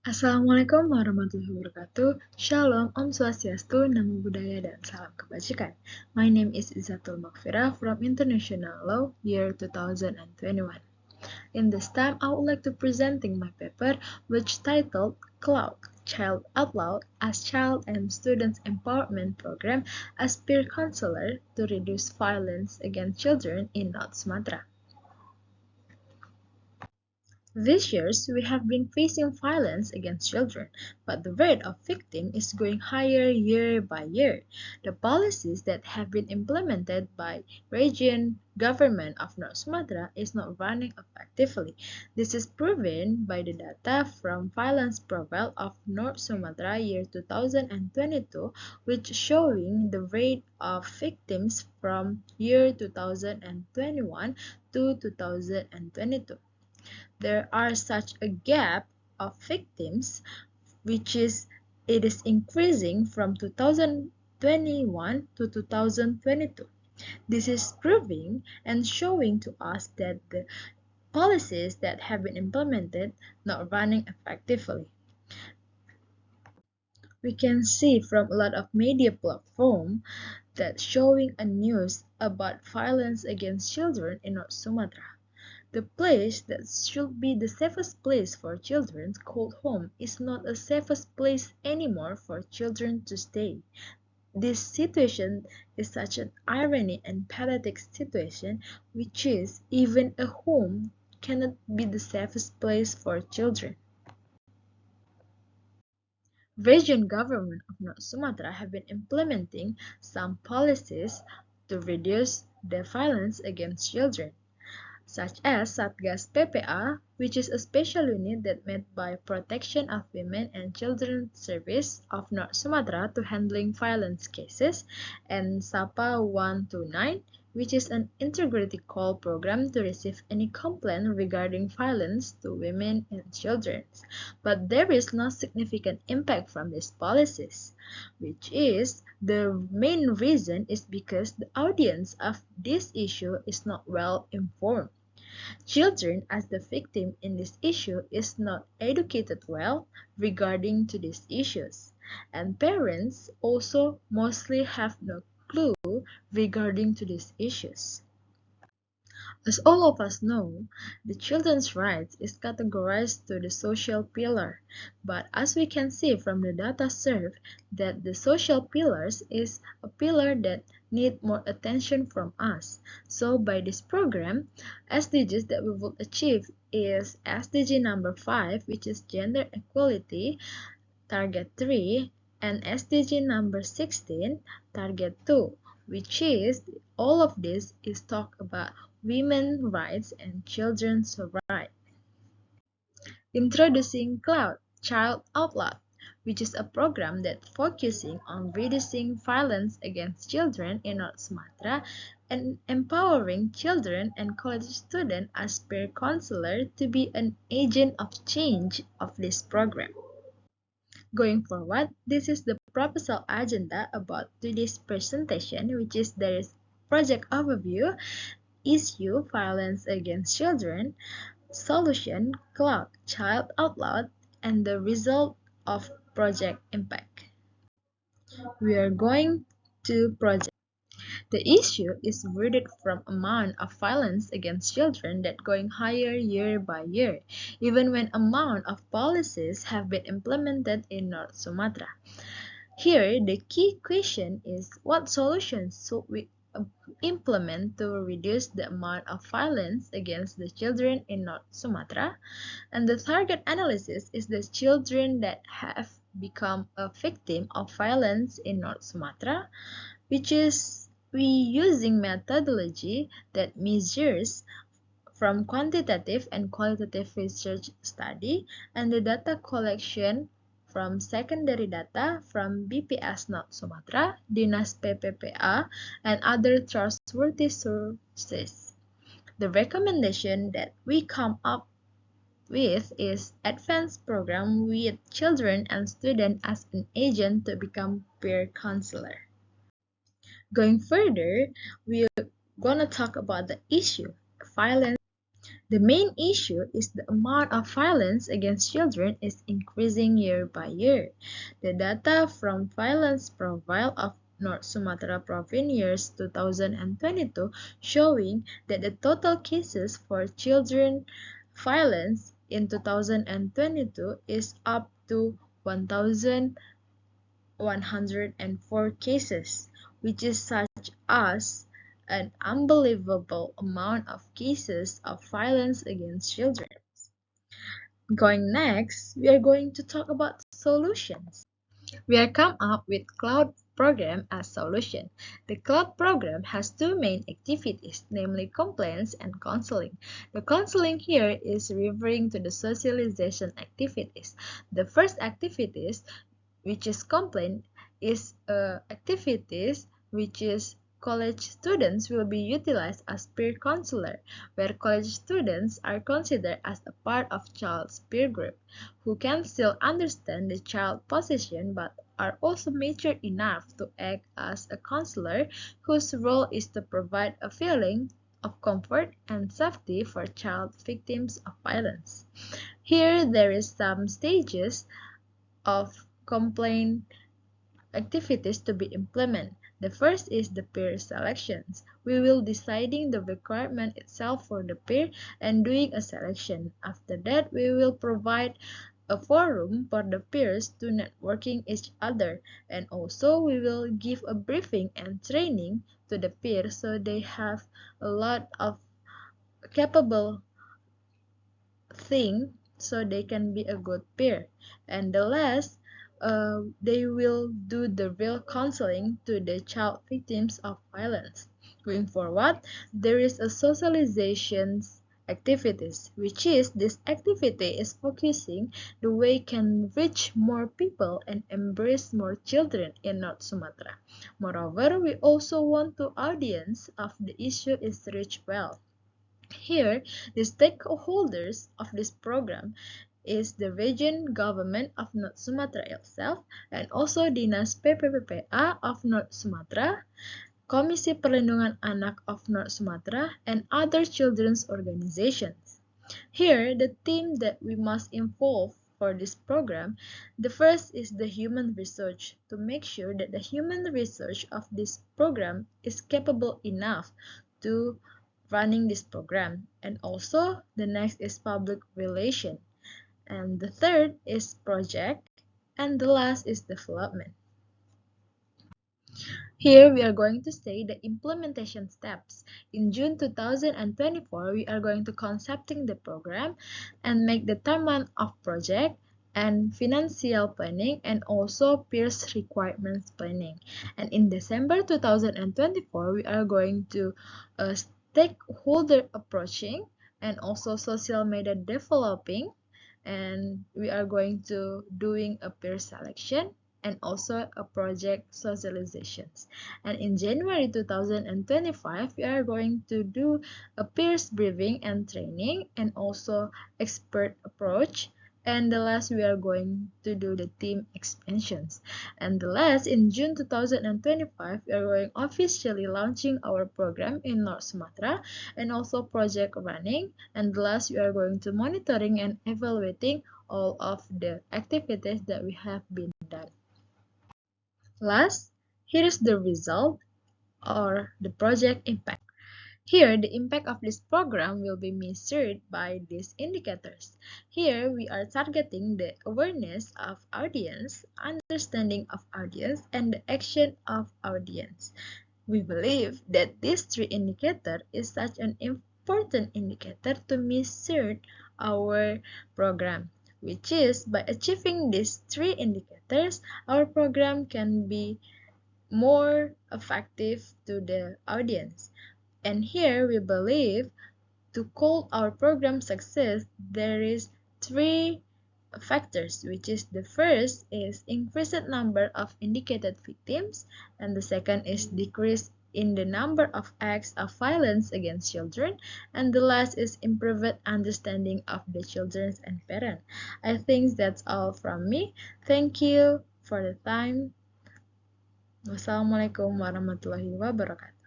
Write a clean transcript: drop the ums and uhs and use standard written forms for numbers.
Assalamualaikum warahmatullahi wabarakatuh. Shalom, Om Swastiastu, Namo Buddhaya, dan salam kebajikan. My name is Maghfira from International Law, year 2021. In this time, I would like to presenting my paper, which titled Cloud, Child Out Loud as Child and Students Empowerment Program as Peer Counselor to Reduce Violence Against Children in North Sumatra. These years, we have been facing violence against children, but the rate of victims is going higher year by year. The policies that have been implemented by region government of North Sumatra is not running effectively. This is proven by the data from Violence Profile of North Sumatra year 2022, which showing the rate of victims from year 2021 to 2022. There are such a gap of victims it is increasing from 2021 to 2022. This is proving and showing to us that the policies that have been implemented not running effectively. We can see from a lot of media platform that showing a news about violence against children in North Sumatra. The place that should be the safest place for children, called home, is not a safest place anymore for children to stay. This situation is such an irony and pathetic situation, which is even a home cannot be the safest place for children. Region government of North Sumatra have been implementing some policies to reduce the violence against children, such as Satgas PPA, which is a special unit that made by Protection of Women and Children Service of North Sumatra to handling violence cases, and SAPA 129, which is an integrity call program to receive any complaint regarding violence to women and children. But there is no significant impact from these policies, which is the main reason is because the audience of this issue is not well informed. Children as the victim in this issue is not educated well regarding to these issues, and parents also mostly have no clue regarding to these issues. As all of us know, the children's rights is categorized to the social pillar, but as we can see from the data served that the social pillars is a pillar that need more attention from us. So by this program, SDGs that we will achieve is SDG number 5, which is gender equality, target 3, and SDG number 16, target 2, which is all of this is talk about women's rights and children's rights. Introducing Cloud Child Out Loud, which is a program that focusing on reducing violence against children in North Sumatra and empowering children and college students as peer counselor to be an agent of change of this program. Going forward, this is the proposal agenda about today's presentation, which is there is project overview, issue violence against children, solution cloud child out loud, and the result of project impact. We are going to project. The issue is rooted from amount of violence against children that going higher year by year, even when amount of policies have been implemented in North Sumatra. Here, the key question is what solutions should we implement to reduce the amount of violence against the children in North Sumatra? And the target analysis is the children that have become a victim of violence in North Sumatra, which is we using methodology that measures from quantitative and qualitative research study and the data collection from secondary data from BPS North Sumatra, Dinas PPPA, and other trustworthy sources. The recommendation that we come up with is advanced program with children and students as an agent to become peer counselor. Going further, we're gonna talk about the issue, violence. The main issue is the amount of violence against children is increasing year by year. The data from Violence Profile of North Sumatra Province years 2022 showing that the total cases for children violence in 2022 is up to 1,104 cases, which is such as an unbelievable amount of cases of violence against children. Going next, we are going to talk about solutions. We have come up with cloud program as solution. The cloud program has two main activities, namely complaints and counseling. The counseling here is referring to the socialization activities. The first activities, which is complaint, is activities which is college students will be utilized as peer counselor, where college students are considered as a part of child's peer group, who can still understand the child position but are also mature enough to act as a counselor whose role is to provide a feeling of comfort and safety for child victims of violence. Here there is some stages of complaint activities to be implemented. The first is the peer selections. We will deciding the requirement itself for the peer and doing a selection. After that, we will provide a forum for the peers to networking each other, and also we will give a briefing and training to the peers so they have a lot of capable thing so they can be a good peer. And the last, they will do the real counseling to the child victims of violence. Going forward, there is a socialization activities, which is this activity is focusing the way can reach more people and embrace more children in North Sumatra. Moreover, we also want to audience of the issue is reached well. Here, the stakeholders of this program is the region government of North Sumatra itself and also Dinas PPPPA of North Sumatra, Komisi Perlindungan Anak of North Sumatra, and other children's organizations. Here, the team that we must involve for this program, the first is the human research to make sure that the human research of this program is capable enough to running this program. And also, the next is public relation. And the third is project. And the last is development. Here we are going to say the implementation steps. In June 2024, we are going to concepting the program and make the timeline of project and financial planning and also peers requirements planning. And in December 2024, we are going to stakeholder approaching and also social media developing, and we are going to doing a peer selection and also a project socializations. And in January 2025, we are going to do a peers briefing and training and also expert approach. And the last, we are going to do the team expansions. And the last, in June 2025, we are going officially launching our program in North Sumatra and also project running. And the last, we are going to monitoring and evaluating all of the activities that we have been done. Last, here is the result or the project impact. Here, the impact of this program will be measured by these indicators. Here, we are targeting the awareness of audience, understanding of audience, and the action of audience. We believe that this three indicator is such an important indicator to measure our program, which is by achieving these three indicators, our program can be more effective to the audience. And here we believe to call our program success, there is three factors, which is the first is increased number of indicated victims, and the second is decrease in the number of acts of violence against children, and the last is improved understanding of the children and parents. I think that's all from me. Thank you for the time. Wassalamualaikum warahmatullahi wabarakatuh.